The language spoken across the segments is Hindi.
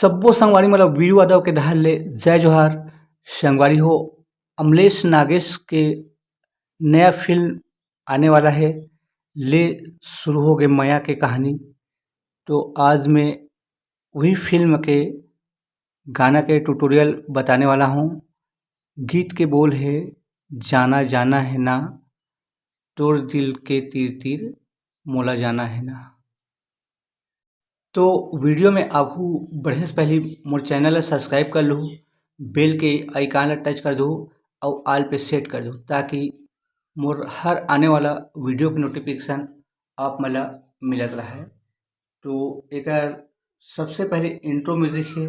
सब्बो संगवारी मतलब वीरू यादव के दहर ले जय जोहार। संगवारी हो, अमलेश नागेश के नया फिल्म आने वाला है। ले शुरू हो गए माया की कहानी। तो आज मैं वही फिल्म के गाना के ट्यूटोरियल बताने वाला हूँ। गीत के बोल है, जाना जाना है ना, तोर दिल के तीर तीर मोला जाना है ना। तो वीडियो में आपको बढ़े से पहले मोर चैनल ला सब्सक्राइब कर लो, बेल के आइकन ला टच कर दो और ऑल पे सेट कर दो, ताकि मोर हर आने वाला वीडियो के नोटिफिकेशन आप मला मिलत रहे। तो एक सबसे पहले इंट्रो म्यूजिक है,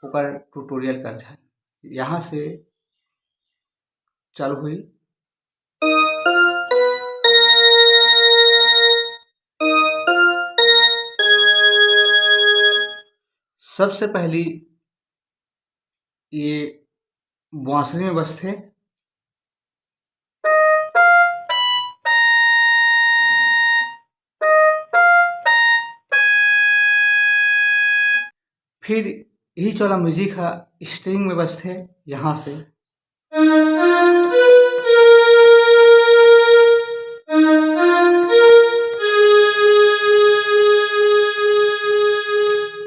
ओकर ट्यूटोरियल कर जाए यहाँ से चालू हुई। सबसे पहली ये बांसुरी में बजते, फिर यही चला म्यूजिक है स्ट्रिंग में बजते यहाँ से।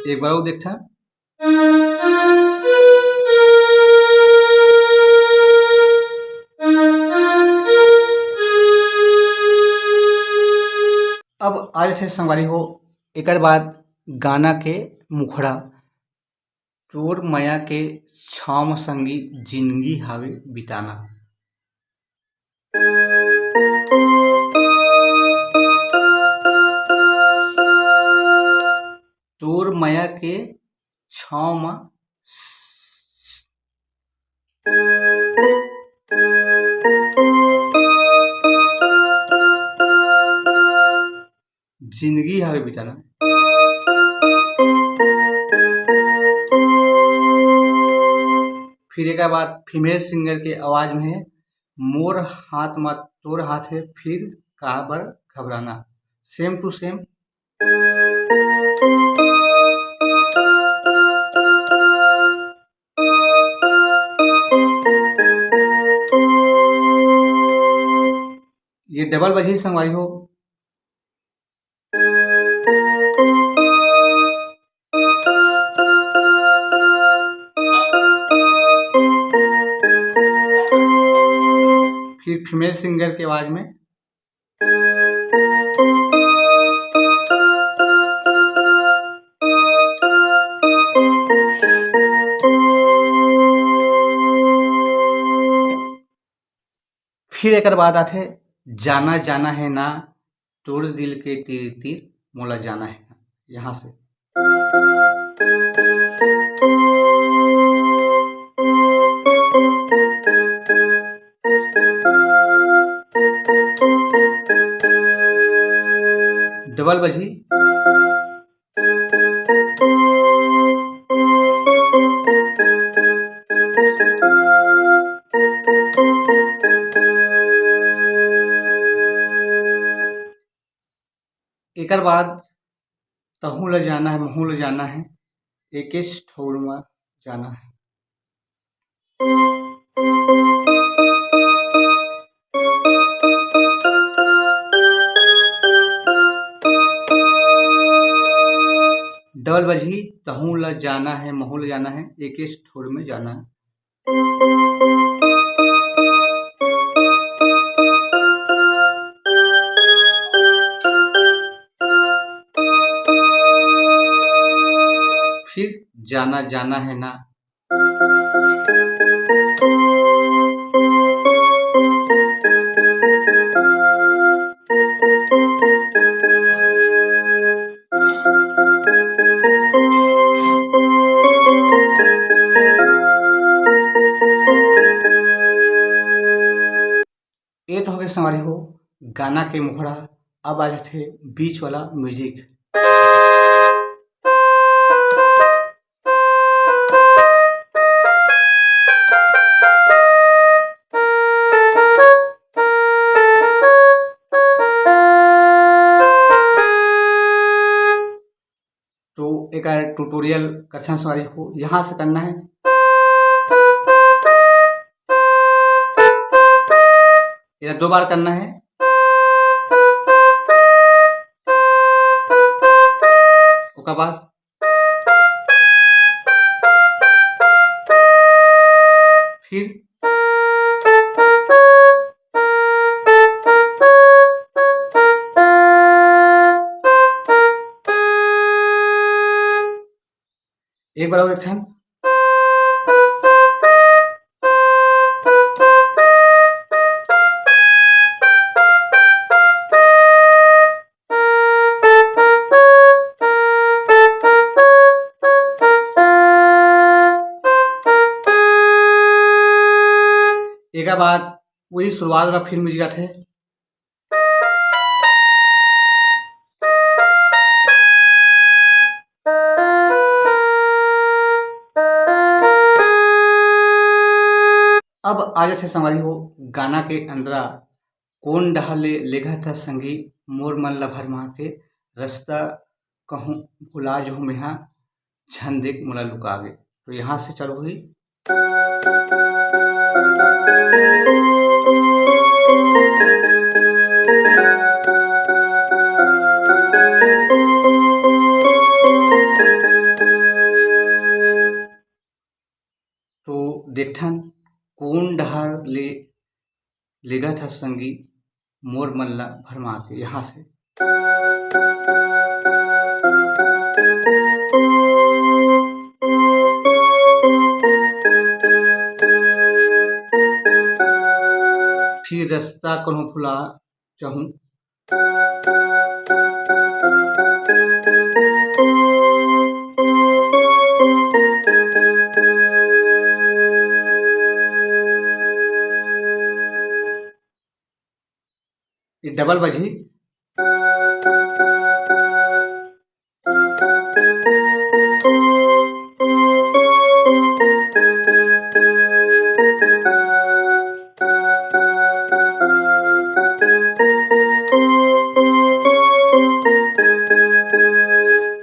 एक बार वो देखता, अब आज से संगवारी हो एक बाद गाना के मुखड़ा। तोर माया के छाम संगी जिंदगी हावे बिताना। तोर माया के छाव में जिंदगी हावे बिताना। फिर एक बार फीमेल सिंगर के आवाज में है, मोर हाथ मत तोर हाथ है फिर कहा बर घबराना। Same to same. ये डबल बजी संगवारी हो। फिर फीमेल सिंगर की आवाज में। फिर एक बाद आते, जाना जाना है ना, तोड़ दिल के तीर तीर मोला जाना है ना। यहाँ से डबल बजी। एक बाद तहूँ ल जाना है महूँ ल जाना है, एक ठोर में जाना है। डबल बजी, तहूँ ल जाना है महूँ ल जाना है, एक ठोर में जाना है। फिर जाना जाना है ना। ये तो हो गया संगवारी हो गाना के मुखड़ा। अब आ जाते बीच वाला म्यूजिक। एक ट्यूटोरियल करछन सवारी हो यहाँ से करना है। इधर 2 बार करना है। उसके बाद फिर एक बार और एक्शन। एक बाद वही शुरुआत का फिर म्यूजिक थे। अब आगे से संवारी हो गाना के अंदरा कौन डहले लेगा था संगी मोर मन ला भरमा के रास्ता कहूँ भुला जो मैं यहाँ झन देख मोला लुका गे। तो यहाँ से चालू हुई। तो देखथन कौन डहर लेगा था संगी मोर मन ला भरमा के। यहाँ से फिर रास्ता कहूँ भुला चाहूँ। ये डबल बजी।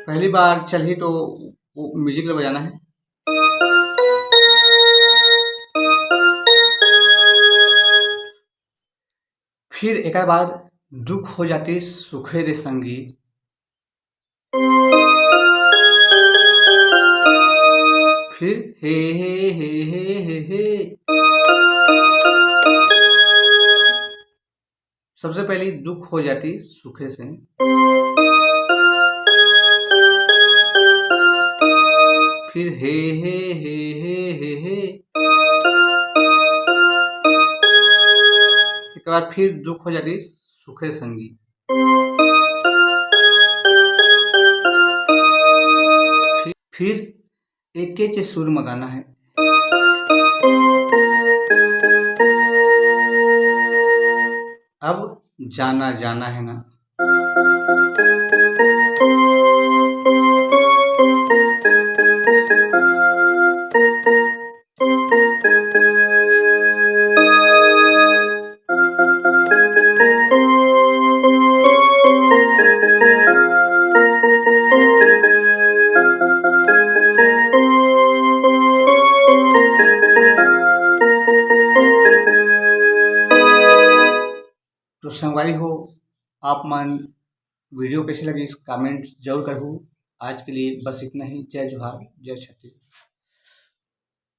पहली बार चली तो वो म्यूजिक बजाना है। फिर एक बाद दुख हो जाती सुखे रे संगी। फिर हे हे हे हे हे हे। सबसे पहले दुख हो जाती सुखे से। फिर हे हे हे हे हे हे। एक बार फिर दुख हो जाती सुखे संगी। फिर एक के सुर में गाना है। अब जाना जाना है ना। तो संगवारी हो आप मन वीडियो कैसे लगी कमेंट जरूर करूँ। आज के लिए बस इतना ही। जय जोहार, जय छत्तीसगढ़।